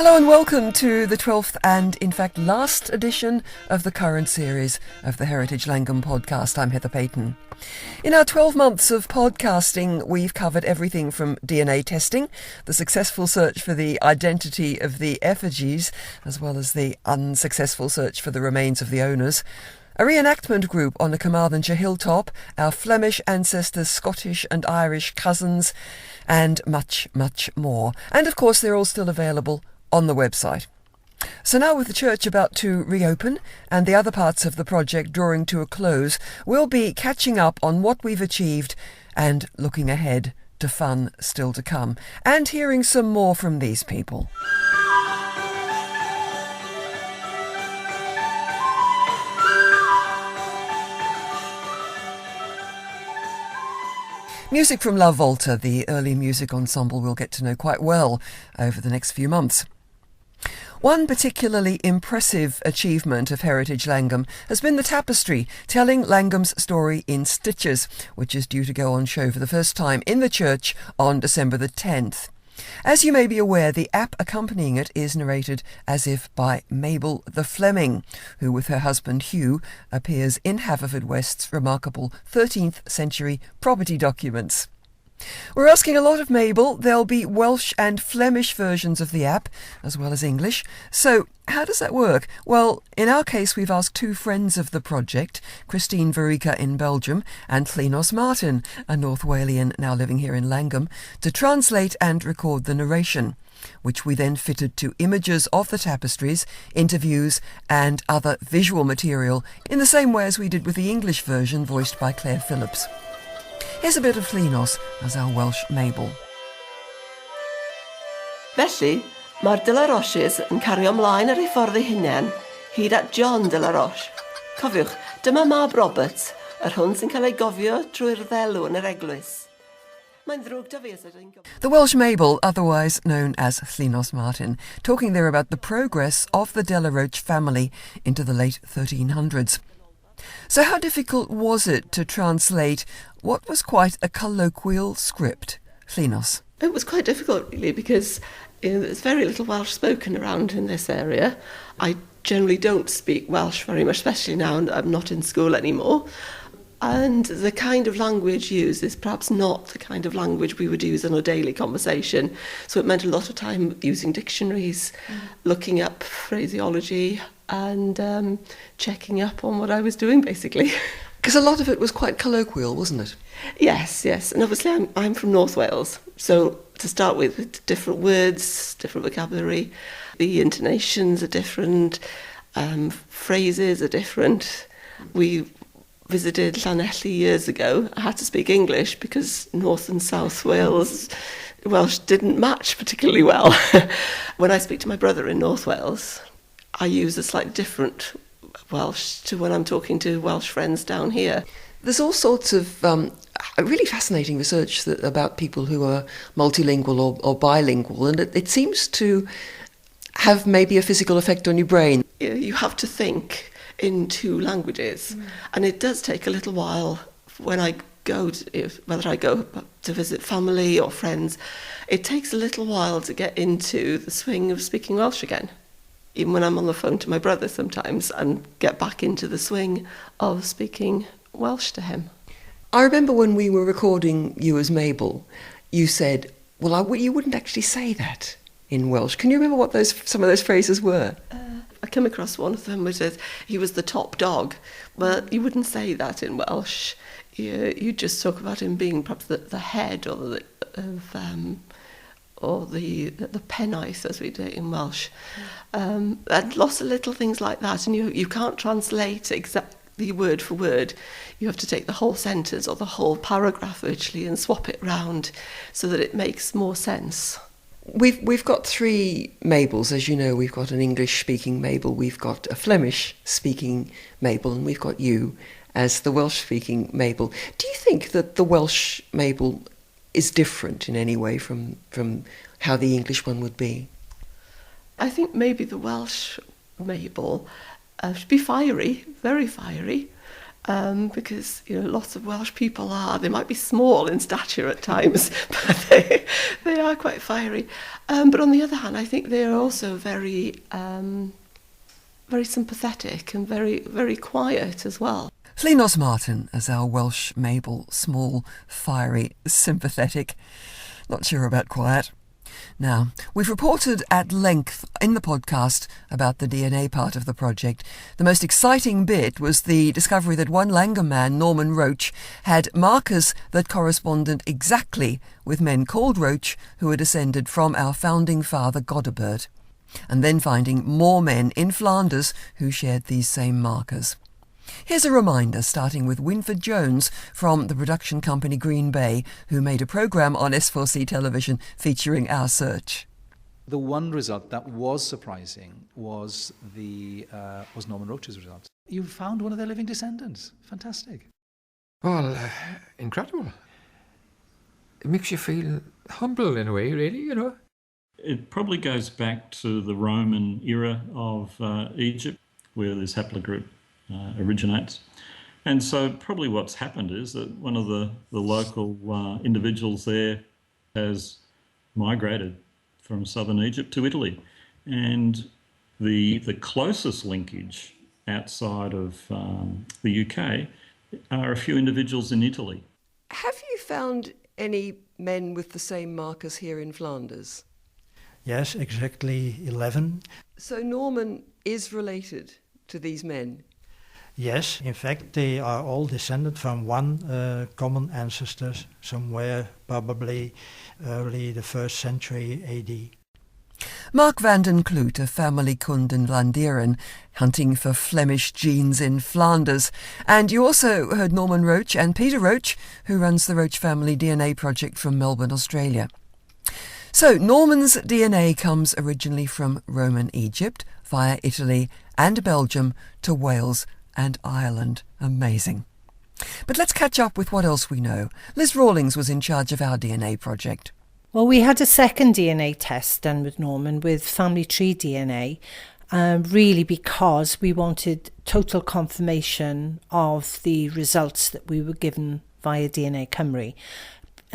Hello and welcome to the 12th and, in fact, last edition of the current series of the Heritage Llangwm podcast. I'm Heather Payton. In our 12 months of podcasting, we've covered everything from DNA testing, the successful search for the identity of the effigies, as well as the unsuccessful search for the remains of the owners, a reenactment group on the Carmarthenshire hilltop, our Flemish ancestors' Scottish and Irish cousins, and much, much more. And of course, they're all still available on the website. So now, with the church about to reopen and the other parts of the project drawing to a close, we'll be catching up on what we've achieved and looking ahead to fun still to come, and hearing some more from these people. Music from La Volta, the early music ensemble we'll get to know quite well over the next few months. One particularly impressive achievement of Heritage Llangwm has been the tapestry telling Llangwm's story in stitches, which is due to go on show for the first time in the church on December the 10th. As you may be aware, the app accompanying it is narrated as if by Mabel the Fleming, who with her husband Hugh appears in Haverfordwest's remarkable 13th century property documents. We're asking a lot of Mabel. There'll be Welsh and Flemish versions of the app, as well as English. So how does that work? Well, in our case, we've asked two friends of the project, Christine Verica in Belgium and Llynnos Martin, a North Walian now living here in Llangwm, to translate and record the narration, which we then fitted to images of the tapestries, interviews and other visual material in the same way as we did with the English version voiced by Claire Phillips. Here's a bit of Llynnos as our Welsh Mabel. Felly, mae'r de la Roches yn cario ymlaen ar ei ffordd ei hunain, hyd at John de la Roche. Cofiwch, dyma Mab Roberts, yr hwn sy'n cael ei gofio trwy'r ddelw yn yr eglwys. Mae'n ddrwg da fi os ydyn gofio. The Welsh Mabel, otherwise known as Llynnos Martin, talking there about the progress of the de la Roche family into the late 1300s. So how difficult was it to translate what was quite a colloquial script? Llynnos. It was quite difficult, really, because there's very little Welsh spoken around in this area. I generally don't speak Welsh very much, especially now I'm not in school anymore. And the kind of language used is perhaps not the kind of language we would use in a daily conversation. So it meant a lot of time using dictionaries, looking up phraseology and checking up on what I was doing, basically. Because a lot of it was quite colloquial, wasn't it? Yes. And obviously I'm from North Wales. So to start with different words, different vocabulary, the intonations are different, phrases are different. We visited Llanelli years ago. I had to speak English because North and South Wales Welsh didn't match particularly well. When I speak to my brother in North Wales, I use a slightly different Welsh to when I'm talking to Welsh friends down here. There's all sorts of really fascinating research about people who are multilingual or bilingual, and it seems to have maybe a physical effect on your brain. You have to think in two languages, and it does take a little while when I go to, whether I go to visit family or friends, it takes a little while to get into the swing of speaking Welsh again. Even when I'm on the phone to my brother sometimes, and get back into the swing of speaking Welsh to him. I remember when we were recording you as Mabel, you said, well, you wouldn't actually say that in Welsh. Can you remember what some of those phrases were? I come across one of them which says, he was the top dog. Well, you wouldn't say that in Welsh. You just talk about him being perhaps the head or the pennaeth, as we do it in Welsh. And lots of little things like that, and you can't translate exactly word for word. You have to take the whole sentence or the whole paragraph virtually and swap it round so that it makes more sense. We've got three Mabels, as you know. We've got an English-speaking Mabel, we've got a Flemish-speaking Mabel, and we've got you as the Welsh-speaking Mabel. Do you think that the Welsh Mabel is different in any way from how the English one would be? I think maybe the Welsh Mabel should be fiery, very fiery. because lots of Welsh people they might be small in stature at times, but they are quite fiery. But on the other hand, I think they are also very very sympathetic and very, very quiet as well. Llynnos Martin as our Welsh Mabel, small, fiery, sympathetic. Not sure about quiet. Now, we've reported at length in the podcast about the DNA part of the project. The most exciting bit was the discovery that one Llangwm man, Norman Roach, had markers that corresponded exactly with men called Roach who were descended from our founding father Godebert, and then finding more men in Flanders who shared these same markers. Here's a reminder, starting with Winford Jones from the production company Green Bay, who made a programme on S4C television featuring our search. The one result that was surprising was Norman Roach's result. You found one of their living descendants. Fantastic. Well, incredible. It makes you feel humble in a way, really. It probably goes back to the Roman era of Egypt, where this haplogroup originates. And so probably what's happened is that one of the local individuals there has migrated from southern Egypt to Italy. And the closest linkage outside of the UK are a few individuals in Italy. Have you found any men with the same markers here in Flanders? Yes, exactly 11. So Norman is related to these men? Yes, in fact, they are all descended from one common ancestor somewhere probably early the 1st century AD. Mark van den Kloot of Family Kunden Landieren, hunting for Flemish genes in Flanders. And you also heard Norman Roach and Peter Roach, who runs the Roach Family DNA project from Melbourne, Australia. So Norman's DNA comes originally from Roman Egypt, via Italy and Belgium to Wales and Ireland. Amazing. But let's catch up with what else we know. Liz Rawlings was in charge of our DNA project. Well, we had a second DNA test done with Norman with family tree DNA, really because we wanted total confirmation of the results that we were given via DNA Cymru.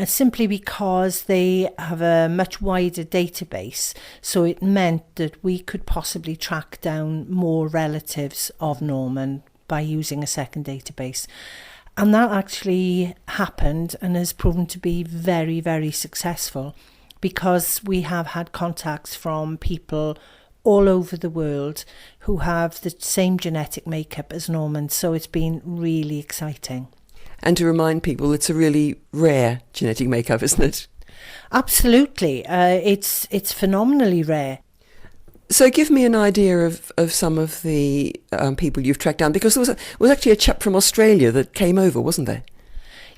Simply because they have a much wider database, so it meant that we could possibly track down more relatives of Norman by using a second database. And that actually happened and has proven to be very, very successful, because we have had contacts from people all over the world who have the same genetic makeup as Norman, so it's been really exciting. And to remind people, it's a really rare genetic makeup, isn't it? Absolutely. It's phenomenally rare. So give me an idea of some of the people you've tracked down, because there was actually a chap from Australia that came over, wasn't there?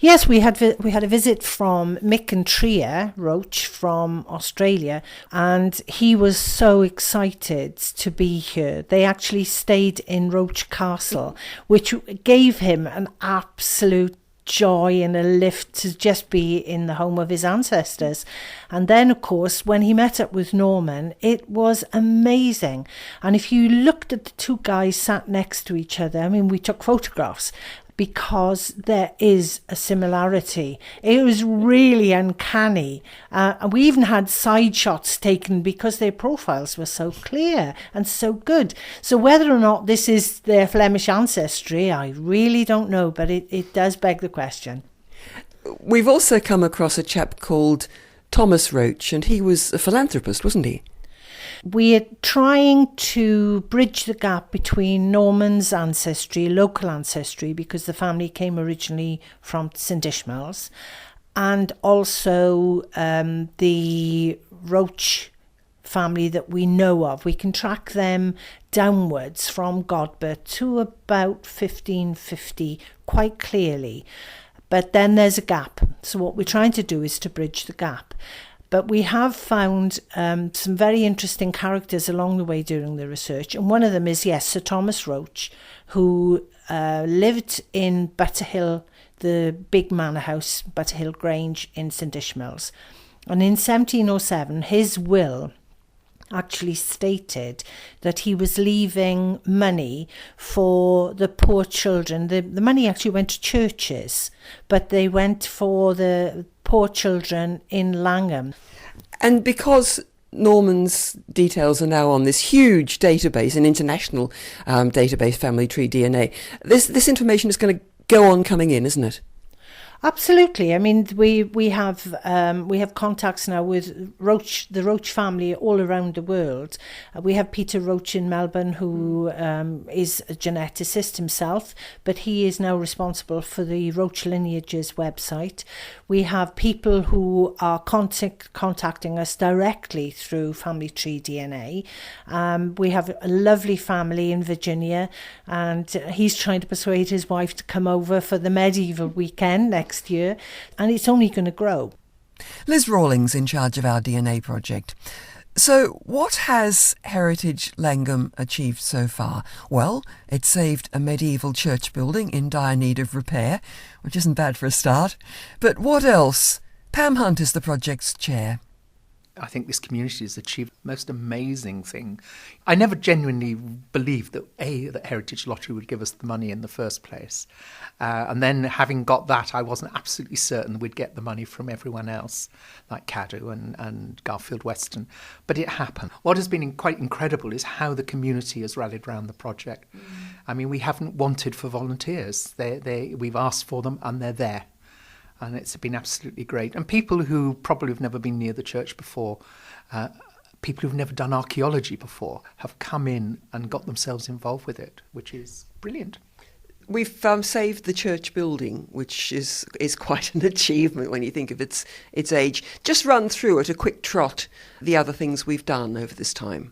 Yes, we had a visit from Mick and Tria Roach from Australia, and he was so excited to be here. They actually stayed in Roach Castle, which gave him an absolute joy and a lift to just be in the home of his ancestors. And then, of course, when he met up with Norman, it was amazing. And if you looked at the two guys sat next to each other, I mean, we took photographs, because there is a similarity. It was really uncanny. And we even had side shots taken because their profiles were so clear and so good. So whether or not this is their Flemish ancestry, I really don't know, but it does beg the question. We've also come across a chap called Thomas Roach, and he was a philanthropist, wasn't he? We're trying to bridge the gap between Norman's ancestry, local ancestry, because the family came originally from St Ishmael's, and also the Roach family that we know of. We can track them downwards from Godber to about 1550 quite clearly. But then there's a gap. So what we're trying to do is to bridge the gap. But we have found some very interesting characters along the way during the research. And one of them is, yes, Sir Thomas Roach, who lived in Butterhill, the big manor house, Butterhill Grange in St Ishmael's. And in 1707, his will actually stated that he was leaving money for the poor children. The money actually went to churches, but they went for the poor children in Llangwm. And because Norman's details are now on this huge database, an international database, Family Tree DNA, this information is going to go on coming in, isn't it? Absolutely. I mean, we have contacts now with the Roach family all around the world. We have Peter Roach in Melbourne, who is a geneticist himself, but he is now responsible for the Roach Lineages website. We have people who are contacting us directly through Family Tree DNA. We have a lovely family in Virginia, and he's trying to persuade his wife to come over for the medieval weekend next year, and it's only going to grow. Liz Rawlings in charge of our DNA project. So what has Heritage Llangwm achieved so far? Well, it saved a medieval church building in dire need of repair, which isn't bad for a start. But what else? Pam Hunt is the project's chair. I think this community has achieved the most amazing thing. I never genuinely believed that Heritage Lottery would give us the money in the first place. And then having got that, I wasn't absolutely certain we'd get the money from everyone else, like Cadw and Garfield Weston. But it happened. What has been quite incredible is how the community has rallied around the project. I mean, we haven't wanted for volunteers. We've asked for them and they're there. And it's been absolutely great. And people who probably have never been near the church before, people who've never done archaeology before, have come in and got themselves involved with it, which is brilliant. We've saved the church building, which is quite an achievement when you think of its age. Just run through at a quick trot the other things we've done over this time.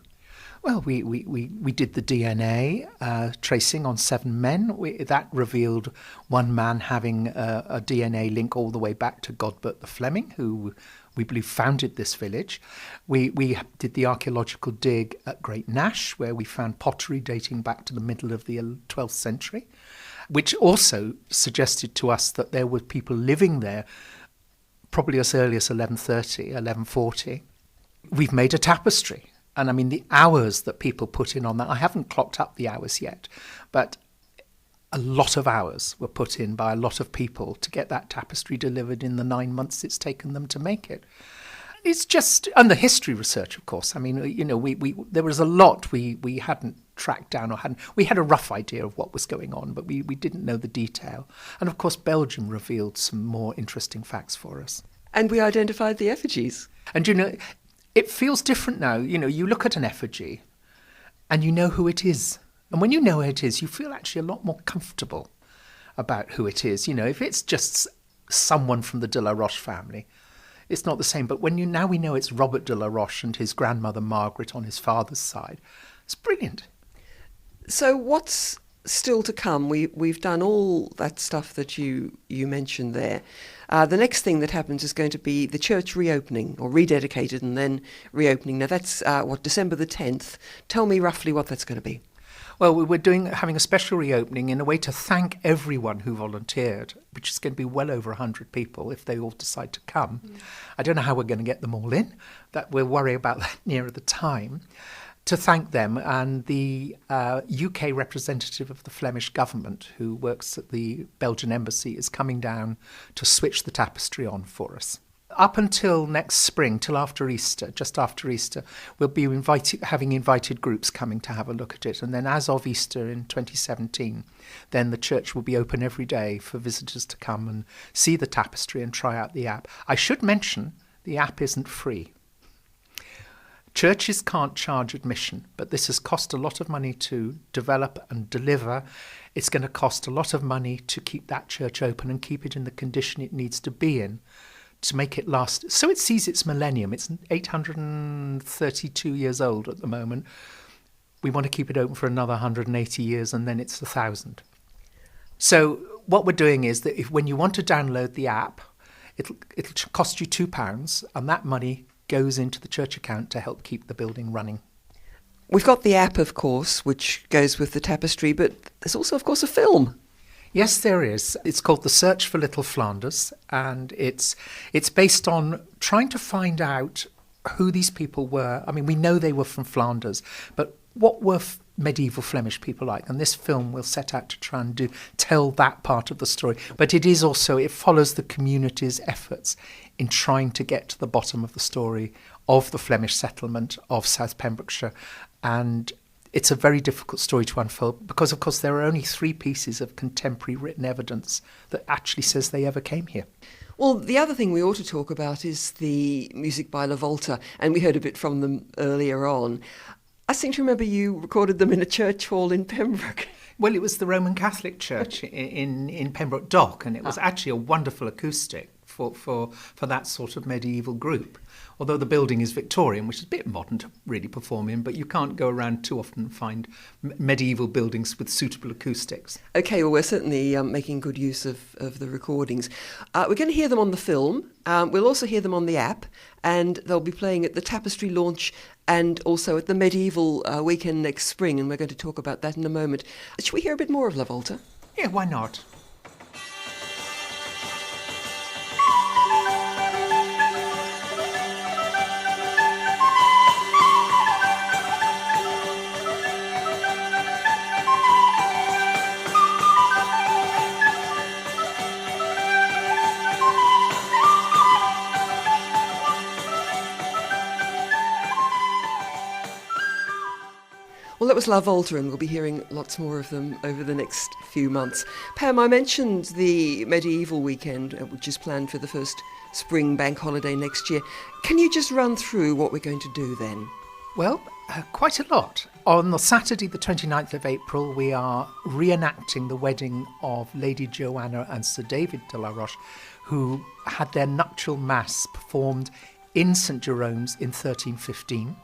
Well, we did the DNA tracing on 7 men. That revealed one man having a DNA link all the way back to Godbert the Fleming, who we believe founded this village. We did the archaeological dig at Great Nash, where we found pottery dating back to the middle of the 12th century, which also suggested to us that there were people living there probably as early as 1130, 1140. We've made a tapestry. And I mean, the hours that people put in on that, I haven't clocked up the hours yet, but a lot of hours were put in by a lot of people to get that tapestry delivered in the 9 months it's taken them to make it. It's just, and the history research, of course. I mean, you know, there was a lot we hadn't tracked down we had a rough idea of what was going on, but we didn't know the detail. And of course, Belgium revealed some more interesting facts for us. And we identified the effigies. And you know, it feels different now. You know, you look at an effigy and you know who it is. And when you know who it is, you feel actually a lot more comfortable about who it is. You know, if it's just someone from the de la Roche family, it's not the same. But we know it's Robert de la Roche and his grandmother Margaret on his father's side. It's brilliant. So what's still to come? We've done all that stuff that you mentioned there. The next thing that happens is going to be the church reopening, or rededicated and then reopening. Now that's December the 10th. Tell me roughly what that's going to be. Well, we're having a special reopening in a way to thank everyone who volunteered, which is going to be well over 100 people if they all decide to come. I don't know how we're going to get them all in. That we'll worry about that nearer the time. To thank them, and the UK representative of the Flemish government who works at the Belgian embassy is coming down to switch the tapestry on for us. Up until next spring, till after Easter, just after Easter, we'll be having invited groups coming to have a look at it. And then as of Easter in 2017, then the church will be open every day for visitors to come and see the tapestry and try out the app. I should mention the app isn't free. Churches can't charge admission, but this has cost a lot of money to develop and deliver. It's going to cost a lot of money to keep that church open and keep it in the condition it needs to be in to make it last. So it sees its millennium. It's 832 years old at the moment. We want to keep it open for another 180 years, and then it's 1,000. So what we're doing is that when you want to download the app, it'll cost you £2, and that money goes into the church account to help keep the building running. We've got the app, of course, which goes with the tapestry, but there's also, of course, a film. Yes, there is. It's called The Search for Little Flanders, and it's based on trying to find out who these people were. I mean, we know they were from Flanders, but what were medieval Flemish people like? And this film will set out to try and tell that part of the story. But it follows the community's efforts in trying to get to the bottom of the story of the Flemish settlement of South Pembrokeshire. And it's a very difficult story to unfold because, of course, there are only 3 pieces of contemporary written evidence that actually says they ever came here. Well, the other thing we ought to talk about is the music by La Volta, and we heard a bit from them earlier on. I seem to remember you recorded them in a church hall in Pembroke. Well, it was the Roman Catholic Church in Pembroke Dock, and it was actually a wonderful acoustic for that sort of medieval group. Although the building is Victorian, which is a bit modern to really perform in, but you can't go around too often and find medieval buildings with suitable acoustics. OK, well, we're certainly making good use of the recordings. We're going to hear them on the film. We'll also hear them on the app, and they'll be playing at the Tapestry launch and also at the Medieval weekend next spring, and we're going to talk about that in a moment. Should we hear a bit more of La Volta? Yeah, why not? Well, that was La Volta, and we'll be hearing lots more of them over the next few months. Pam, I mentioned the Medieval weekend, which is planned for the first spring bank holiday next year. Can you just run through what we're going to do then? Well, quite a lot. On the Saturday, the 29th of April, we are reenacting the wedding of Lady Joanna and Sir David de la Roche, who had their nuptial mass performed in St Jerome's in 1315.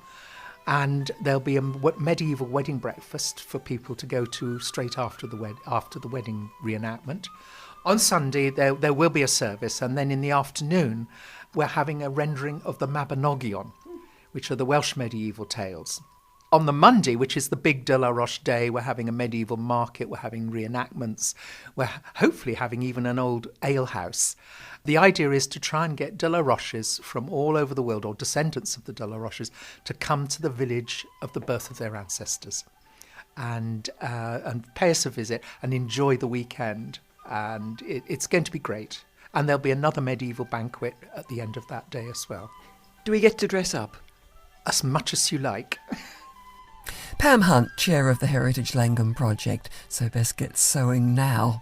And there'll be a medieval wedding breakfast for people to go to straight after the wedding reenactment. On Sunday, there will be a service, and then in the afternoon, we're having a rendering of the Mabinogion, which are the Welsh medieval tales. On the Monday, which is the big De La Roche day, we're having a medieval market, we're having reenactments, we're hopefully having even an old alehouse. The idea is to try and get De La Roches from all over the world, or descendants of the De La Roches, to come to the village of the birth of their ancestors and pay us a visit and enjoy the weekend. And it's going to be great. And there'll be another medieval banquet at the end of that day as well. Do we get to dress up? As much as you like. Pam Hunt, chair of the Heritage Llangwm project, so best get sewing now.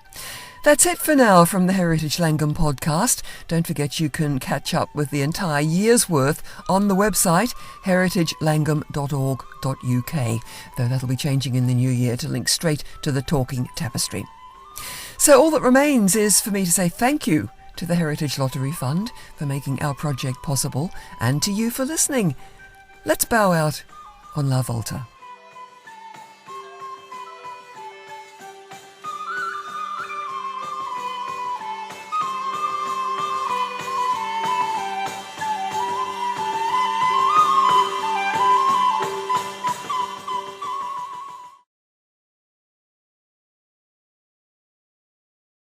That's it for now from the Heritage Llangwm podcast. Don't forget you can catch up with the entire year's worth on the website heritagelangwm.org.uk, though that'll be changing in the new year to link straight to the Talking Tapestry. So all that remains is for me to say thank you to the Heritage Lottery Fund for making our project possible, and to you for listening. Let's bow out on La Volta.